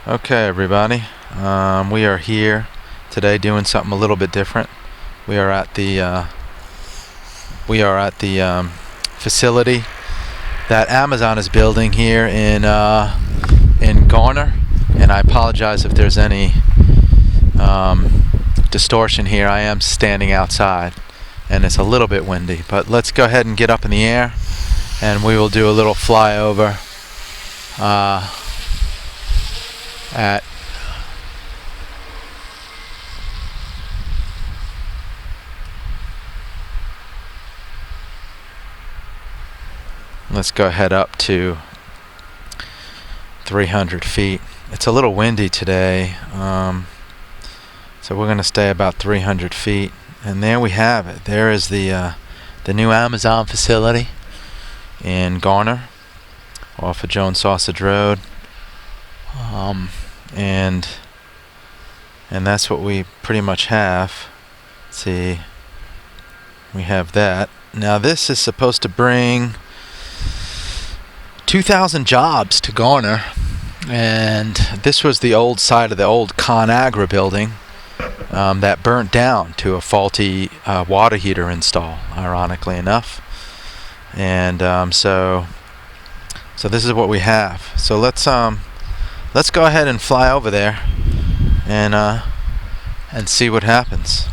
Okay, everybody. We are here today doing something a little bit different. We are at the facility that Amazon is building here in Garner, and I apologize if there's any distortion here. I am standing outside, and it's a little bit windy. But let's go ahead and get up in the air, and we will do a little flyover at let's go ahead up to 300 feet. It's a little windy today, so we're going to stay about 300 feet. And there we have it. There is the new Amazon facility in Garner off of Jones Sausage Road. And that's what we pretty much have. Let's see, we have that. Now this is supposed to bring 2,000 jobs to Garner, and this was the old side of the old ConAgra building that burnt down to a faulty water heater install, ironically enough. And so this is what we have. So let's go ahead and fly over there and see what happens.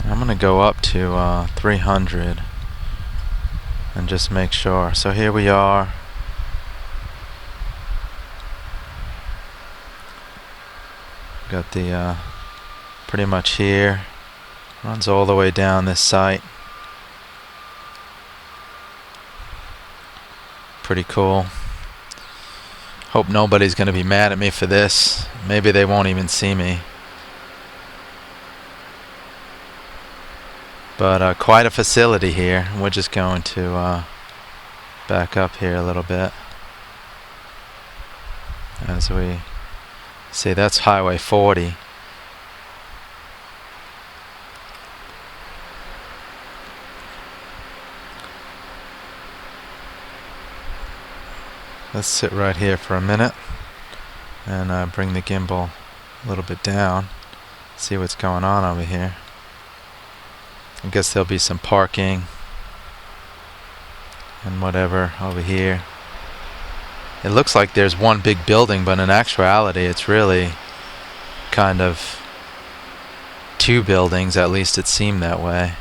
I'm gonna go up to 300 and just make sure. So here we are. Got the pretty much here. Runs all the way down this site. Pretty cool. Hope nobody's going to be mad at me for this. Maybe they won't even see me. But quite a facility here. We're just going to back up here a little bit. As we see, that's Highway 40. Let's sit right here for a minute and bring the gimbal a little bit down, see what's going on over here. I guess there'll be some parking and whatever over here. It looks like there's one big building, but in actuality it's really kind of two buildings. At least it seemed that way.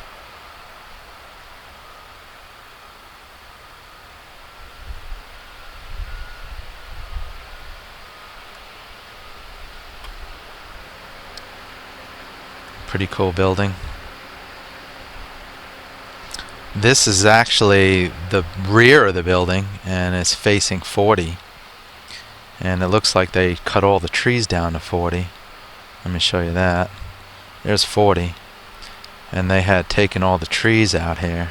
Pretty cool building. This is actually the rear of the building, and it's facing 40. And it looks like they cut all the trees down to 40. Let me show you that. There's 40. And they had taken all the trees out here.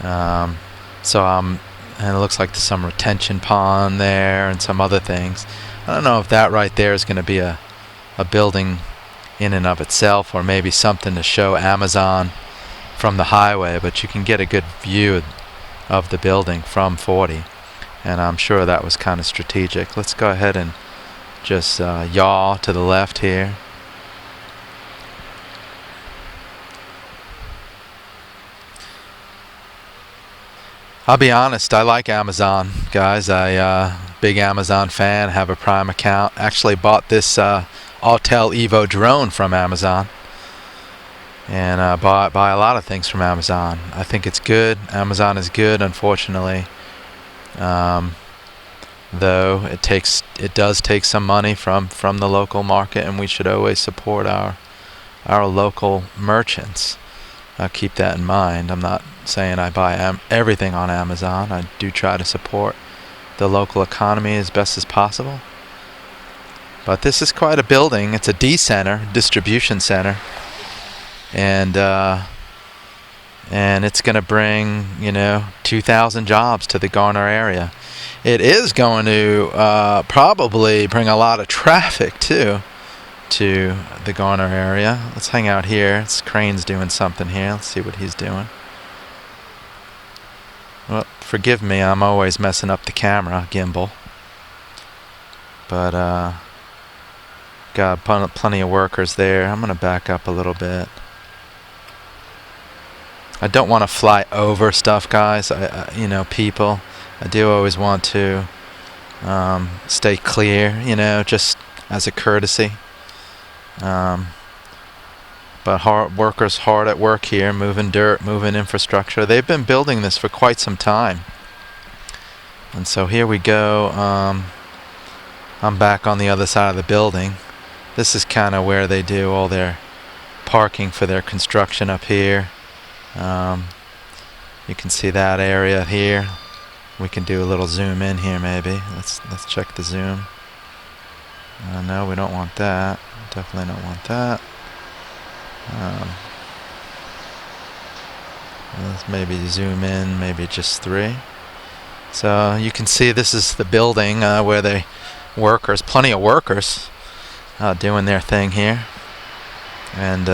And it looks like there's some retention pond there and some other things. I don't know if that right there is going to be a building in and of itself, or maybe something to show Amazon from the highway, but you can get a good view of the building from 40, and I'm sure that was kind of strategic. Let's go ahead and just yaw to the left here. I'll be honest, I like Amazon, guys. Big Amazon fan, have a Prime account. Actually bought this Autel Evo drone from Amazon, and buy a lot of things from Amazon. I think it's good. Amazon is good. Unfortunately, though, it does take some money from the local market, and we should always support our local merchants. Keep that in mind. I'm not saying I buy everything on Amazon. I do try to support the local economy as best as possible. But this is quite a building. It's a distribution center, and it's going to bring 2,000 jobs to the Garner area. It is going to probably bring a lot of traffic too, to the Garner area. Let's hang out here. This crane's doing something here. Let's see what he's doing. Well, forgive me, I'm always messing up the camera gimbal. But got plenty of workers there. I'm gonna back up a little bit. I don't want to fly over stuff, guys. You know, people. I do always want to stay clear, you know, just as a courtesy. But workers hard at work here, moving dirt, moving infrastructure. They've been building this for quite some time. And so here we go. I'm back on the other side of the building. This is kind of where they do all their parking for their construction up here. You can see that area here. We can do a little zoom in here maybe. Let's check the zoom. No, we don't want that. Definitely don't want that. Let's maybe zoom in, maybe just 3. So you can see this is the building where they workers, plenty of workers doing their thing here, and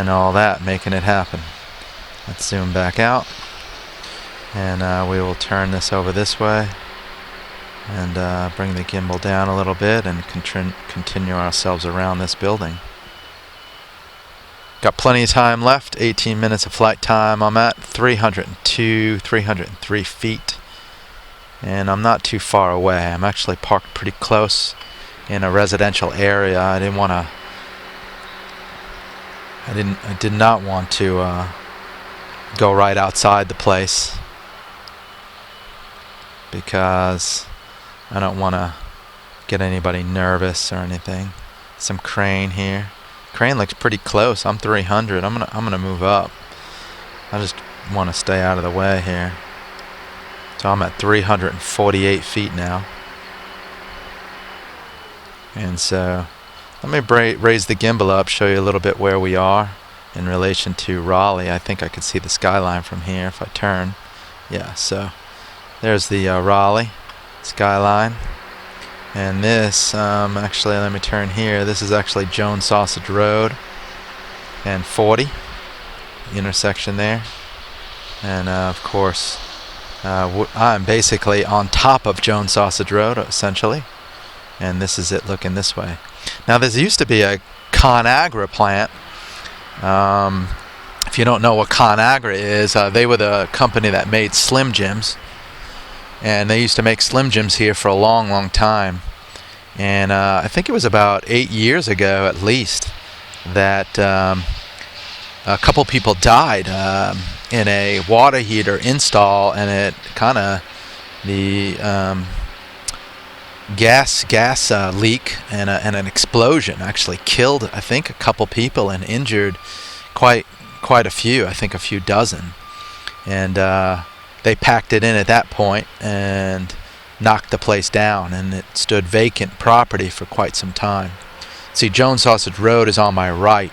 all that, making it happen. Let's zoom back out, and we will turn this over this way and bring the gimbal down a little bit and continue ourselves around this building. Got plenty of time left, 18 minutes of flight time. I'm at 302, 303 feet, and I'm not too far away. I'm actually parked pretty close in a residential area. I did not want to go right outside the place because I don't want to get anybody nervous or anything. Some crane here. Crane looks pretty close. I'm 300. I'm gonna move up. I just want to stay out of the way here. So I'm at 348 feet now. And so let me raise the gimbal up, show you a little bit where we are in relation to Raleigh. I think I could see the skyline from here if I turn. Yeah, so there's the Raleigh skyline. And this, actually, let me turn here. This is actually Jones Sausage Road and 40, the intersection there. And of course, I'm basically on top of Jones Sausage Road, essentially. And this is it looking this way. Now, there used to be a ConAgra plant. If you don't know what ConAgra is, they were the company that made Slim Jims. And they used to make Slim Jims here for a long, long time. And I think it was about 8 years ago, at least, that a couple people died in a water heater install, and it kind of the gas leak and an explosion actually killed, I think, a couple people and injured quite a few. I think a few dozen. And they packed it in at that point and knocked the place down, and it stood vacant property for quite some time. See, Jones Sausage Road is on my right,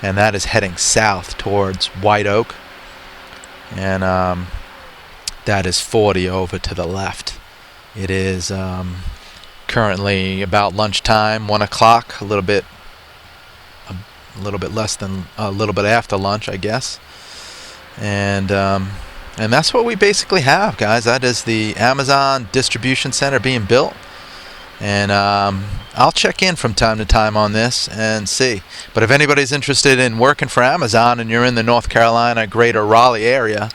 and that is heading south towards White Oak, and that is 40 over to the left. It is currently about lunchtime, 1 o'clock, a little bit less than a little bit after lunch, I guess. And that's what we basically have, guys. That is the Amazon distribution center being built. And I'll check in from time to time on this and see. But if anybody's interested in working for Amazon and you're in the North Carolina, greater Raleigh area,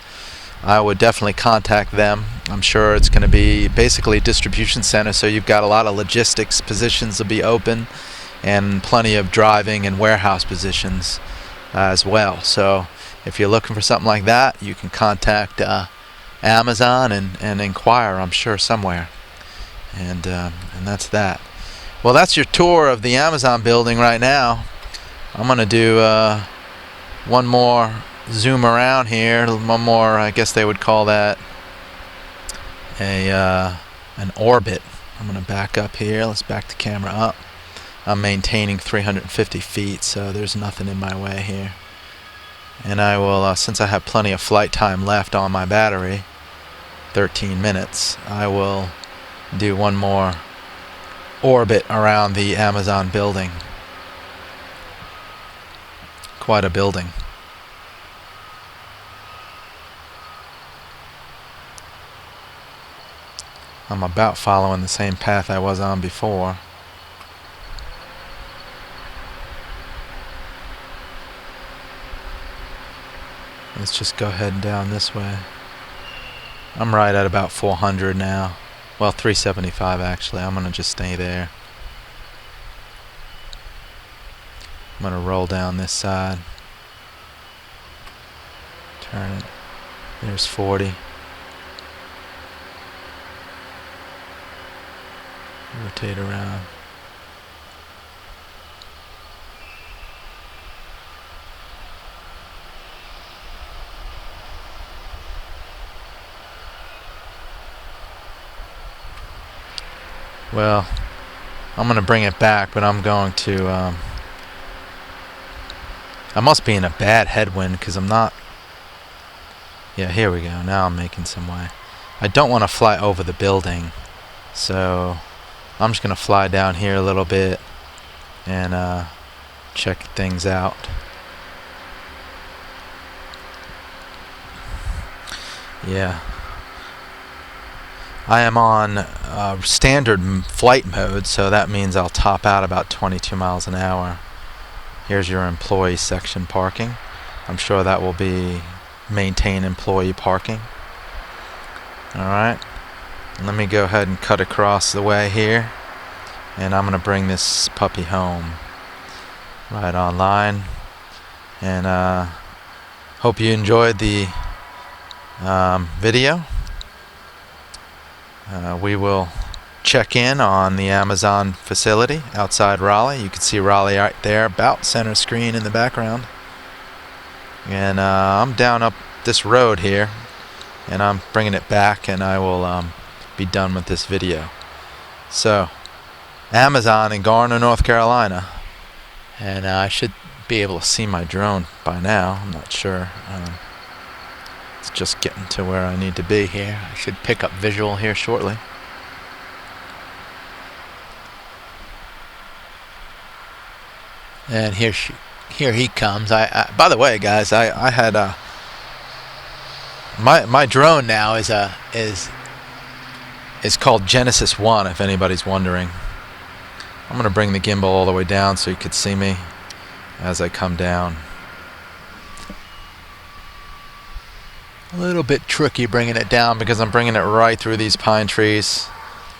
I would definitely contact them. I'm sure it's going to be basically a distribution center, so you've got a lot of logistics positions to be open and plenty of driving and warehouse positions as well. So if you're looking for something like that, you can contact Amazon and inquire, I'm sure, somewhere. And that's that. Well, that's your tour of the Amazon building right now. I'm going to do one more zoom around here. One more, I guess they would call that an orbit. I'm going to back up here. Let's back the camera up. I'm maintaining 350 feet, so there's nothing in my way here. And I will, since I have plenty of flight time left on my battery, 13 minutes, I will do one more orbit around the Amazon building. Quite a building. I'm about following the same path I was on before. Let's just go heading down this way. I'm right at about 400 now. Well, 375 actually. I'm gonna just stay there. I'm gonna roll down this side. Turn it. There's 40. Rotate around. Well, I'm going to bring it back, but I'm going to... I must be in a bad headwind because I'm not... Yeah, here we go. Now I'm making some way. I don't want to fly over the building, so I'm just going to fly down here a little bit and check things out. Yeah. I am on standard flight mode, so that means I'll top out about 22 miles an hour. Here's your employee section parking. I'm sure that will be maintain employee parking. Alright, let me go ahead and cut across the way here, and I'm going to bring this puppy home right online. And hope you enjoyed the video. We will check in on the Amazon facility outside Raleigh. You can see Raleigh right there, about center screen in the background. And I'm down up this road here, and I'm bringing it back, and I will be done with this video. So, Amazon in Garner, North Carolina. And I should be able to see my drone by now. I'm not sure. Just getting to where I need to be here. I should pick up visual here shortly. And here he comes. By the way, guys, I had my drone now is called Genesis 1, if anybody's wondering. I'm gonna bring the gimbal all the way down so you could see me as I come down. A little bit tricky bringing it down because I'm bringing it right through these pine trees.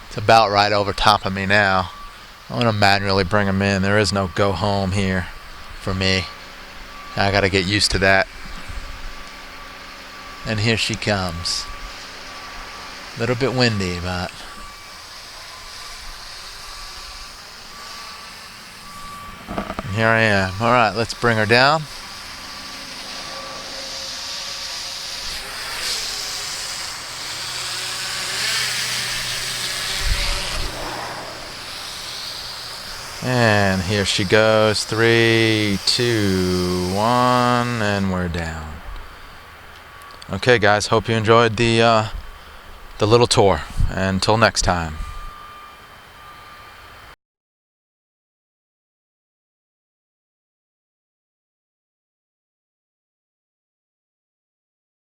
It's about right over top of me now. I'm going to manually bring them in. There is no go home here for me. I got to get used to that. And here she comes. A little bit windy, but... And here I am. Alright, let's bring her down. And here she goes. 3, 2, 1, and we're down. Okay, guys. Hope you enjoyed the little tour. Until next time.